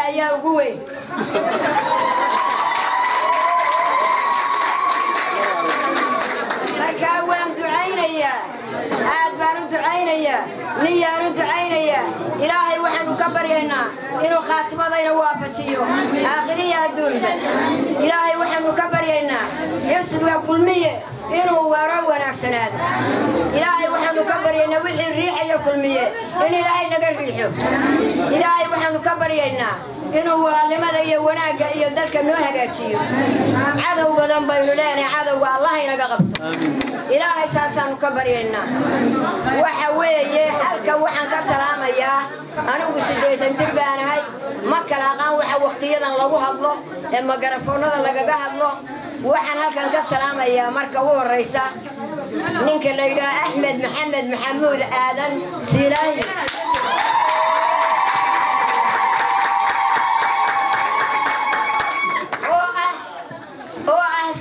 isaga ayaa ugu weyn markaa waan ducaynayaa aad baan u ducaynayaa niyaan u ducaynayaa ilaahay waxaanu ka baryaynaa inuu khaatimadayna waafajiyo aakhiriya adduunka ilaahay waxaanu ka baryaynaa xisbiga kulmiye inuu waro wanaagsanaado ilaahay waxaanu ka baryaynaa wixii riixaya kulmiye in ilaahay naga riixo ilaahay waxaanu ka baryaynaa inuu walaalnimada iyo wanaagga iyo dalka noo hagaajiyo cadow badan baynu leenahay cadowga allah inaga qabto ilaahay saasaanu ka baryaynaa waxa weeye halka waxaan ka salaamayaa anigu 80 jir baan ahay ma kala aqaan waxa waqtiyadan lagu hadlo ee magarafoonada lagaga hadlo waxaan halkan ka salaamayaa marka ugu horeysa ninka la yiraahdo Axmed Maxamed Maxamuud Aadan Siilaani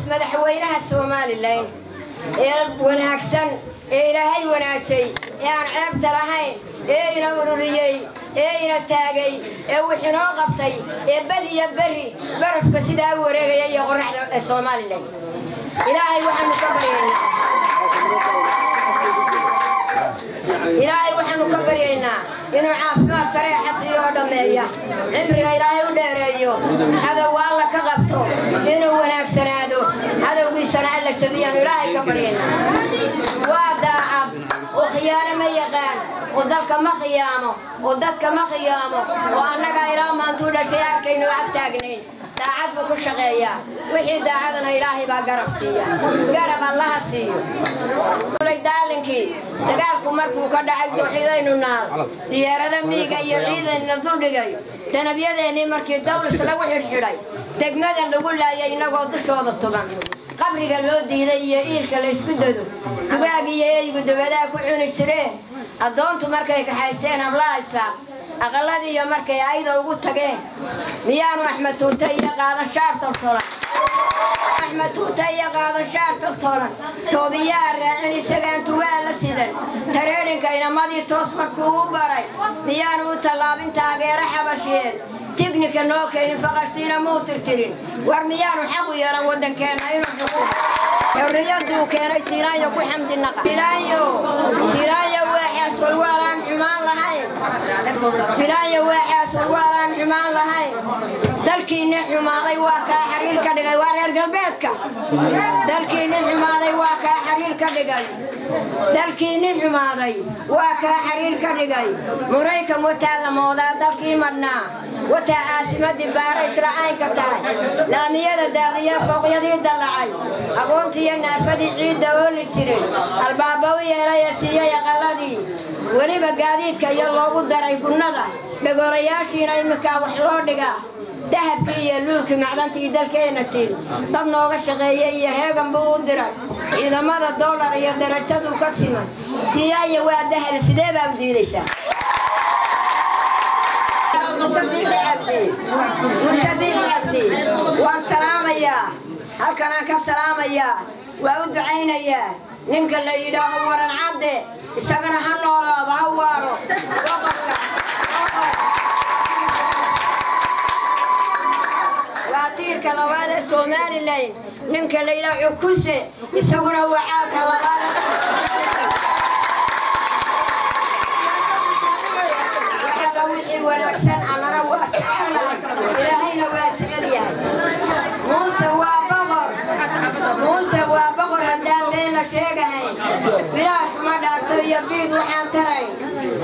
madaxweynaha Soomaaliland ee wanaagsan ee ilaahay wanaajay ee aan ceebta lahayn ee ina ururiyay ee ina taagay ee wixii noo qabtay ee badiya bari barafka sidaa wareegaya iyo qorraxda Soomaaliland ilaahay waxaanu ka baryaynaa ilaahay waxaanu ka baryaynaa inuu caafimaad sare xasiyo dhameeya cimriga ilaahay u dheereeyo cadow alla ka qabto inuu wanaagsanaado cadowgiisana alla jabiyaan ilaahay ka baryaynaa waa daacad oo khiyaano ma yaqaan oo dalka ma khiyaamo oo dadka ma khiyaamo oo annaga ilaa maanta u dhashay arkayno ag taagnayn daacad buu ku shaqeeyaa wixii daacadana ilaahay baa garab siiya garab allaha siiyo dalinkii dagaalku markuu ka dhacay dooxidaynu naal diyaarada miiga iyo ciidanna duldhigay tanabyadeennii markii dawlad lagu xidhxidhay degmada lagu laayay inagoo dushooda tuban qabriga loo diiday iyo iilka la isku dado dugaag iyo eeygu dabadaha ku cuni jireen addoontu markay kaxaysteen hablaaysa aqalladii iyo markay ayda ugu tageen miyaanu Axmed Tuute iyo qaadan shaar toltolan أحمد توته يقاض الشهر تختارن توبيار يعني سجن توال السيدن تريني كينا ماضي تصمر كوبراي بيانو طلابين تاجر حبشين تبني كنوع كين فقشتينا موترتين ورميانو حقو يرا ودن كان أيرو حقو الرجال دو كان سيرايا وحمد النقا سيرايا واحد والوالان حمال لهاي سيرايا واحد والوالان حمال لهاي dalkii xumaaday waa ka xiriir ka dhigay waa reer galbeedka dalkii xumaaday waa ka xiriir ka dhigay dalkii xumaaday waa ka xiriir ka dhigay Mareykan wata la mooda dalkii madnaa wata caasimadii Baaris raacay ka tahay laamiyada daadiya fooqyadii dalacay aqoontii naafadii ciid oo li jiray albaabo yeelay siiyay qaladii waliba gaadiidka iyo loogu daray gunnada dhagorayaashiina imika wax loo dhigaa dahabkii iyo luulkii macdantii dalkeena tiin dad nooga shaqeeyay iyo heegan buu u diray ciidamada dollar iyo darajadu ka siman siyaaya waa dahal sidee baa u diidaysaa musabiix abdi waan salaamayaa halkan aan ka salaamayaa waa u ducaynayaa ninka la yidhaaho waran cadde isagana ha noolaado ha waaro واتيرك لوالد Somaliland نك ليلى عكوسة يسوونه وعاك لوالد وحدا وحي ونكسن أنا روات إلهينا واتعليا موسى وبغر هدام بين شيغهين بلاش ما دارتو يبيد وحان تري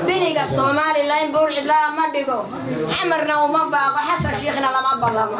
بينيغا Somaliland بورعد لا ما دغو حمرنا وما باقو حسن شيخنا لما بلمو